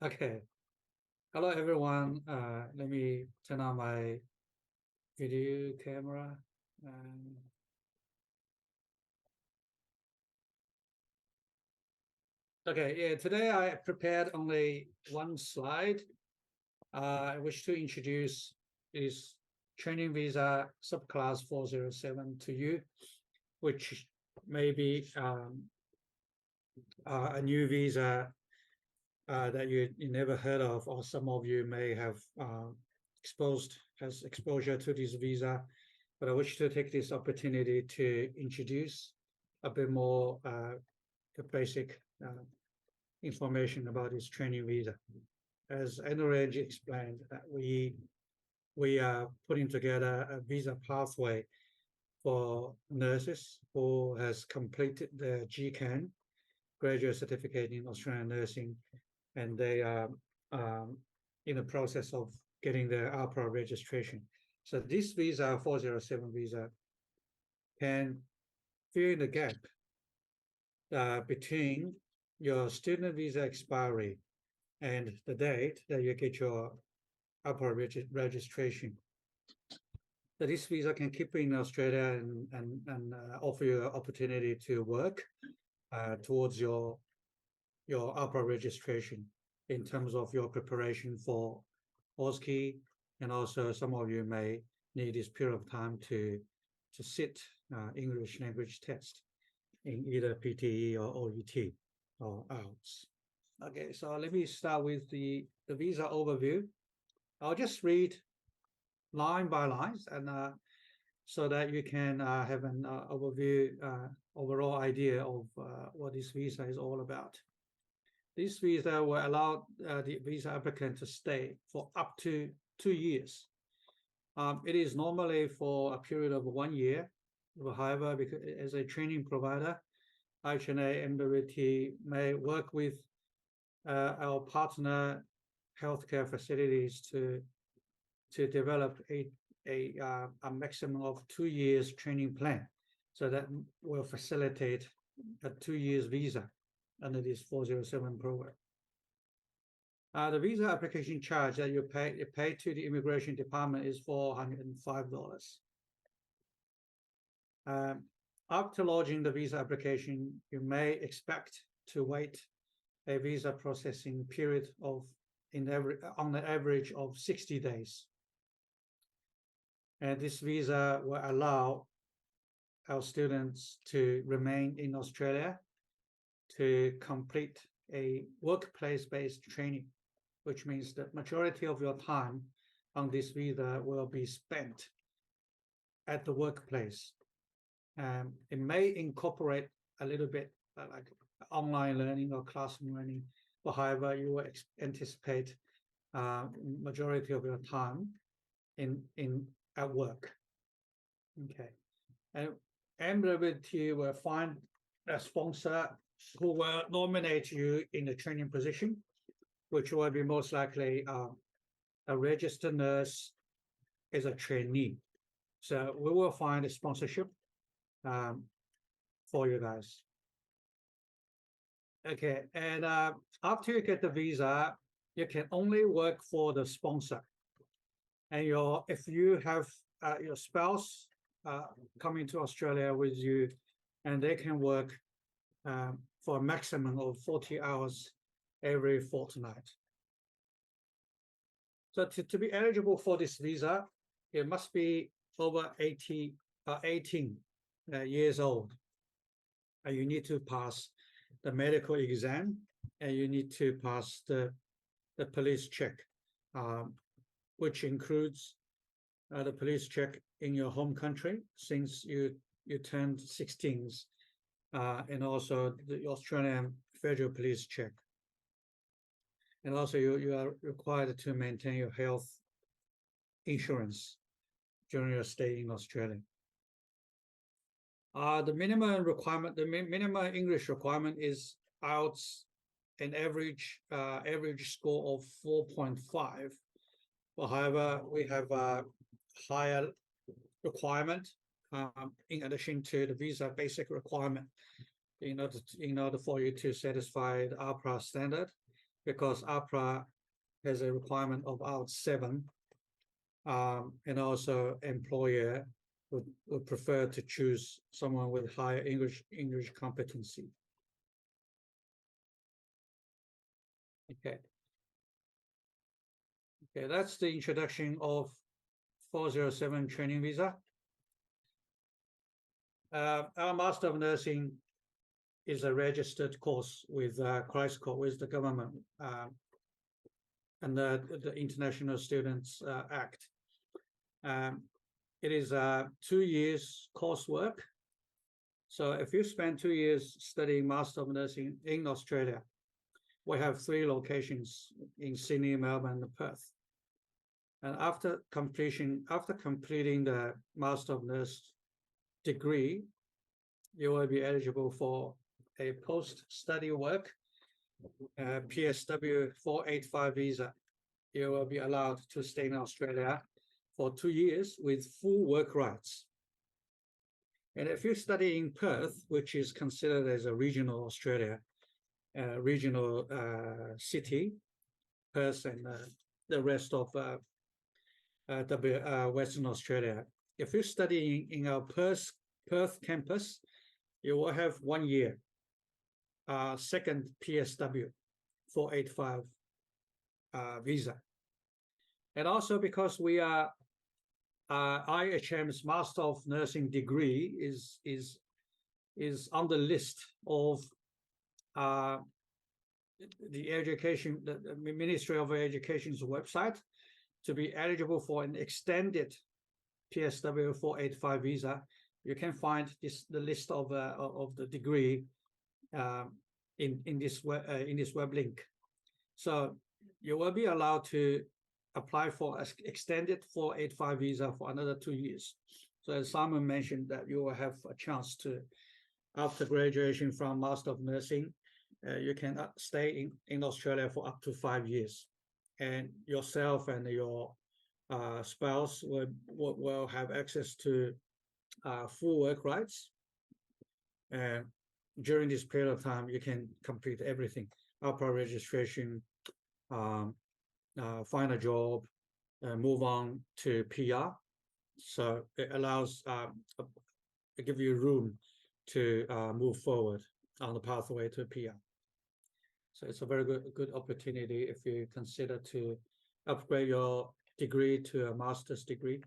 Okay. Hello, everyone. Let me turn on my video camera. Um, okay, yeah, today I prepared only one slide. I wish to introduce this training visa subclass 407 to you, which may be a new visa that you never heard of, or some of you may have exposure to this visa. But I wish to take this opportunity to introduce a bit more the basic information about this training visa. As Anuraj explained, we are putting together a visa pathway for nurses who has completed the GCAN, graduate certificate in Australian nursing, and they are in the process of getting their APRA registration. So this visa, 407 visa, can fill in the gap between your student visa expiry and the date that you get your APRA registration. So this visa can keep you in Australia and offer you an opportunity to work towards your APRA registration in terms of your preparation for OSCE, and also some of you may need this period of time to sit English language test in either PTE or OET or IELTS. Okay, so let me start with the visa overview. I'll just read line by lines, and so that you can have an overview, overall idea of what this visa is all about. This visa will allow the visa applicant to stay for up to 2 years. It is normally for a period of 1 year. However, because as a training provider, HNA MWT may work with our partner healthcare facilities to develop a maximum of 2 years training plan. So that will facilitate a 2 years visa under this 407 program. The visa application charge that you pay to the immigration department is $405. After lodging the visa application, you may expect to wait a visa processing period of on the average of 60 days. And this visa will allow our students to remain in Australia to complete a workplace-based training, which means that majority of your time on this visa will be spent at the workplace. It may incorporate a little bit like online learning or classroom learning, but however, you will anticipate majority of your time at work. Okay, and MWT will find a sponsor who will nominate you in the training position, which will be most likely a registered nurse as a trainee. So we will find a sponsorship for you guys. Okay, and after you get the visa, you can only work for the sponsor. And if you have your spouse coming to Australia with you, and they can work for a maximum of 40 hours every fortnight. So to be eligible for this visa, it must be over 18 years old. And you need to pass the medical exam, and you need to pass the police check, which includes the police check in your home country since you turned 16, and also the Australian Federal Police check. And also you are required to maintain your health insurance during your stay in Australia. The minimum requirement, the minimum English requirement is IELTS an average score of 4.5. But however, we have a higher requirement in addition to the visa basic requirement in order for you to satisfy the APRA standard. because APRA has a requirement of IELTS 7, and also employer would prefer to choose someone with higher English competency. Okay. Okay, that's the introduction of 407 training visa. Our Master of Nursing is a registered course with Christ Court, with the government and the International Students Act. It is 2 years coursework. So if you spend 2 years studying Master of Nursing in Australia, we have 3 locations in Sydney, Melbourne, and Perth. And after completing the Master of Nurse degree, you will be eligible for a post-study work, PSW 485 visa. You will be allowed to stay in Australia for 2 years with full work rights. And if you study in Perth, which is considered as a regional Australia, regional city, Perth and the rest of Western Australia. If you study in our Perth campus, you will have 1 year second PSW 485 visa. And also because we are IHM's Master of Nursing degree is on the list of the Ministry of Education's website to be eligible for an extended PSW 485 visa. You can find the list of the degree in this web link. So you will be allowed to apply for an extended 485 visa for another 2 years. So as Simon mentioned, that you will have a chance to, after graduation from Master of Nursing, you can stay in Australia for up to 5 years, and yourself and your spouse will have access to full work rights. And during this period of time, you can complete everything: APRA registration, find a job, move on to PR. So it allows, it gives you room to move forward on the pathway to PR. So it's a very good opportunity if you consider to upgrade your degree to a master's degree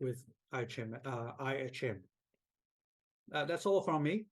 with IHM. That's all from me.